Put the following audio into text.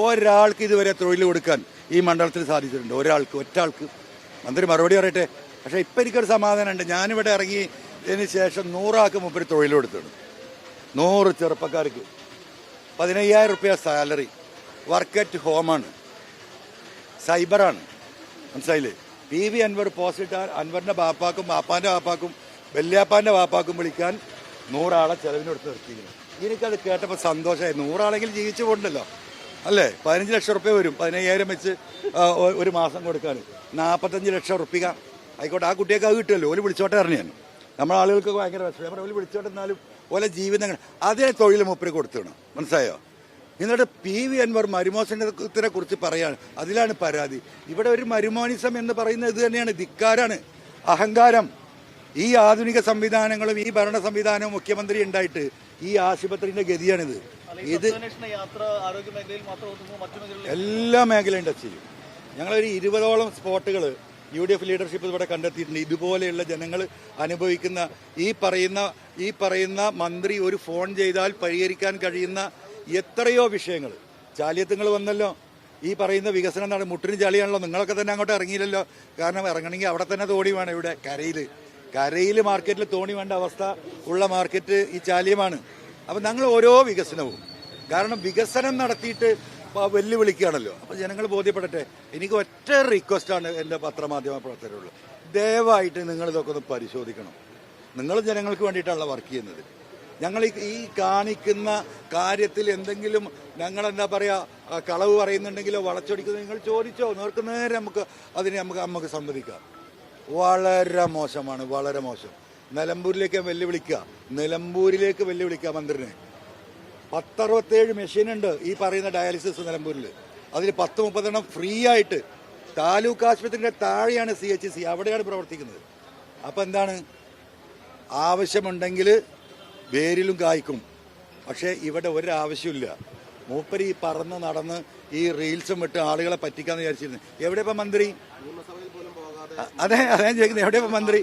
ഒരാൾക്ക് ഇതുവരെ തൊഴിൽ കൊടുക്കാൻ ഈ മണ്ഡലത്തിൽ സാധിച്ചിട്ടുണ്ട്. ഒറ്റ ആൾക്ക്. മന്ത്രി മറുപടി പറയട്ടെ. പക്ഷേ ഇപ്പം എനിക്കൊരു സമാധാനമുണ്ട്. ഞാനിവിടെ ഇറങ്ങിയതിന് ശേഷം 100 ആൾക്ക് മുമ്പിൽ തൊഴിൽ കൊടുത്തിട്ടുണ്ട്. 100 ചെറുപ്പക്കാർക്ക് 15,000 റുപ്യ സാലറി. വർക്ക് അറ്റ് ഹോമാണ്, സൈബറാണ്. മനസ്സിലായില്ലേ? PV അൻവർ പോസ്റ്റിട്ടാൽ അൻവറിൻ്റെ ബാപ്പാക്കും ബാപ്പാൻ്റെ ബാപ്പാക്കും വല്യാപ്പാൻ്റെ ബാപ്പാക്കും വിളിക്കാൻ 100 ആളെ ചെലവിനെടുത്ത് നിർത്തിയിരുന്നു. എനിക്കത് കേട്ടപ്പോൾ സന്തോഷമായി. 100 ആളെങ്കിൽ ജീവിച്ചു പോകണ്ടല്ലോ അല്ലേ? 15 ലക്ഷം റുപ്യ വരും. 15,000 വെച്ച് ഒരു മാസം കൊടുക്കാൻ 45 ലക്ഷം റുപ്യ ആയിക്കോട്ടെ. ആ കുട്ടിയൊക്കെ അത് കിട്ടുമല്ലോ. ഓല് വിളിച്ചോട്ടെ അറിഞ്ഞാൽ നമ്മളെ ആളുകൾക്ക് ഭയങ്കര വിഷമം. ഓല് വിളിച്ചോട്ടെ, എന്നാലും ഓലെ ജീവിതം അതേ തൊഴിൽ മൂപ്പര് കൊടുത്തിടണം. മനസ്സിലായോ? എന്നിട്ട് PV അൻവർ മരുമോസനത്തിനെ കുറിച്ച് പറയാണ്. അതിലാണ് പരാതി. ഇവിടെ ഒരു മരുമോനിസം എന്ന് പറയുന്നത് ഇത് തന്നെയാണ്. ധിക്കാരാണ്, അഹങ്കാരം. ഈ ആധുനിക സംവിധാനങ്ങളും ഈ ഭരണ സംവിധാനവും മുഖ്യമന്ത്രി ഉണ്ടായിട്ട് ഈ ആശുപത്രിന്റെ ഗതിയാണിത്. ഇത് എല്ലാ മേഖലയും ടച്ച് ചെയ്യും. ഞങ്ങളൊരു 20ഓളം സ്പോട്ടുകൾ UDF ലീഡർഷിപ്പ് ഇവിടെ കണ്ടെത്തിയിട്ടുണ്ട്. ഇതുപോലെയുള്ള ജനങ്ങൾ അനുഭവിക്കുന്ന ഈ പറയുന്ന മന്ത്രി ഒരു ഫോൺ ചെയ്താൽ പരിഹരിക്കാൻ കഴിയുന്ന എത്രയോ വിഷയങ്ങൾ. ചാലിയത്തുങ്ങൾ വന്നല്ലോ. ഈ പറയുന്ന വികസനം നട മുട്ടിന് ചാലിയാണല്ലോ. നിങ്ങളൊക്കെ തന്നെ അങ്ങോട്ട് ഇറങ്ങിയില്ലല്ലോ. കാരണം ഇറങ്ങണമെങ്കിൽ അവിടെ തന്നെ തോണി വേണം. ഇവിടെ കരയിൽ മാർക്കറ്റിൽ തോണി വേണ്ട അവസ്ഥ ഉള്ള മാർക്കറ്റ് ഈ ചാലിയമാണ്. അപ്പം ഞങ്ങൾ ഓരോ വികസനവും, കാരണം വികസനം നടത്തിയിട്ട് വെല്ലുവിളിക്കുകയാണല്ലോ. അപ്പം ജനങ്ങൾ ബോധ്യപ്പെടട്ടെ. എനിക്ക് ഒറ്റ റിക്വസ്റ്റാണ് എൻ്റെ പത്രമാധ്യമ പ്രവർത്തകരുള്ളത്. ദയവായിട്ട് നിങ്ങളിതൊക്കെ ഒന്ന് പരിശോധിക്കണം. നിങ്ങൾ ജനങ്ങൾക്ക് വേണ്ടിയിട്ടാണല്ലോ വർക്ക് ചെയ്യുന്നത്. ഞങ്ങൾ ഈ കാണിക്കുന്ന കാര്യത്തിൽ എന്തെങ്കിലും ഞങ്ങളെന്താ പറയുക കളവ് പറയുന്നുണ്ടെങ്കിലോ വളച്ചൊടിക്കുന്നു നിങ്ങൾ ചോദിച്ചോ. നേർക്ക് നേരെ നമുക്ക് സമ്മതിക്കാം. വളരെ മോശമാണ്, വളരെ മോശം. നിലമ്പൂരിലേക്ക് വെല്ലുവിളിക്കുക മന്ത്രിനെ. 10-67 മെഷീനുണ്ട് ഈ പറയുന്ന ഡയാലിസിസ് നിലമ്പൂരിൽ. അതിൽ 10-30 ഫ്രീ ആയിട്ട് താലൂക്ക് ആശുപത്രിയുടെ താഴെയാണ് CHC, അവിടെയാണ് പ്രവർത്തിക്കുന്നത്. അപ്പം എന്താണ്, ആവശ്യമുണ്ടെങ്കിൽ വേരിലും കായ്ക്കും. പക്ഷേ ഇവിടെ ഒരാവശ്യമില്ല. മൂപ്പര് ഈ പറന്ന് നടന്ന് ഈ റീൽസും വിട്ട് ആളുകളെ പറ്റിക്കാന്ന് വിചാരിച്ചിരുന്നു. എവിടെ ഇപ്പം മന്ത്രി? അതെ ചോദിക്കുന്നത്, എവിടെ ഇപ്പം മന്ത്രി?